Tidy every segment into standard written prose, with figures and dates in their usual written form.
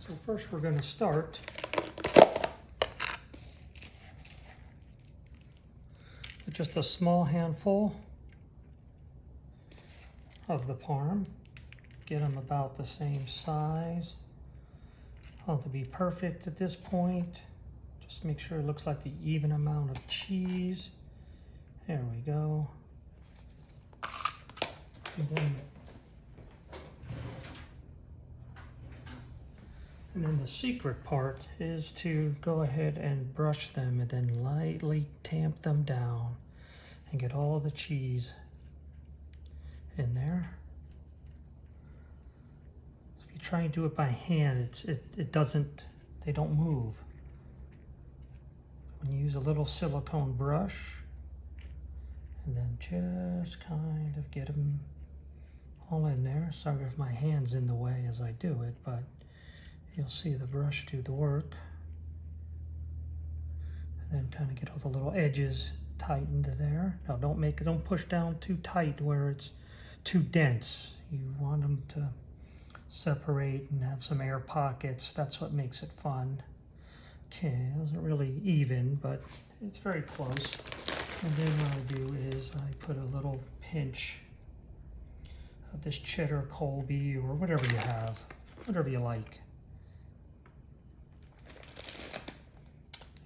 So first we're going to start with just a small handful of the parm. Get them about the same size. Not to be perfect at this point. Just make sure it looks like the even amount of cheese. There we go. And then the secret part is to go ahead and brush them and then lightly tamp them down and get all the cheese in there. So if you try and do it by hand, they don't move. When you use a little silicone brush, and then just kind of get them all in there. Sorry if my hand's in the way as I do it, but you'll see the brush do the work. And then kind of get all the little edges tightened there. Now don't push down too tight where it's too dense. You want them to separate and have some air pockets. That's what makes it fun. Okay, it isn't really even, but it's very close. And then what I do is I put a little pinch of this cheddar Colby or whatever you have, whatever you like.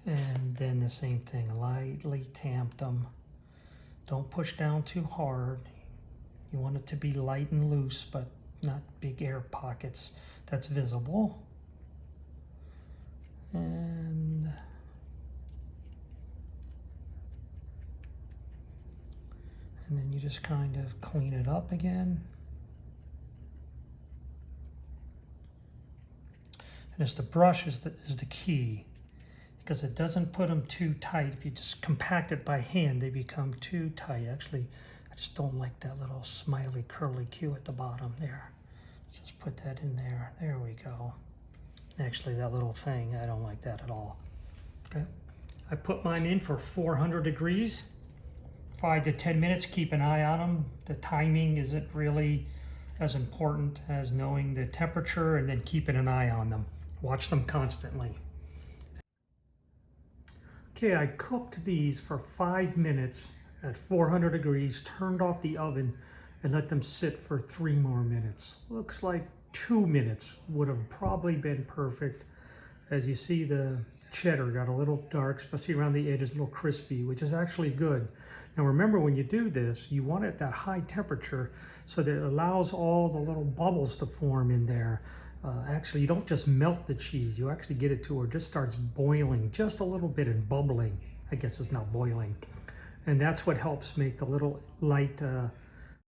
And then the same thing, lightly tamp them. Don't push down too hard. You want it to be light and loose, but not big air pockets that's visible. And then you just kind of clean it up again. And as the brush is the key, because it doesn't put them too tight. If you just compact it by hand, they become too tight. Actually, I just don't like that little smiley curly Q at the bottom there. Let's just put that in there. There we go. Actually, that little thing, I don't like that at all. Okay, I put mine in for 400 degrees, 5 to 10 minutes. Keep an eye on them. The timing isn't really as important as knowing the temperature and then keeping an eye on them. Watch them constantly. Okay, I cooked these for 5 minutes at 400 degrees, turned off the oven, and let them sit for 3 more minutes. Looks like 2 minutes would have probably been perfect. As you see, the cheddar got a little dark, especially around the edges, a little crispy, which is actually good. Now remember, when you do this, you want it at that high temperature so that it allows all the little bubbles to form in there. Actually, you don't just melt the cheese, you actually get it to where it just starts boiling just a little bit and bubbling. I guess it's not boiling. And that's what helps make the little light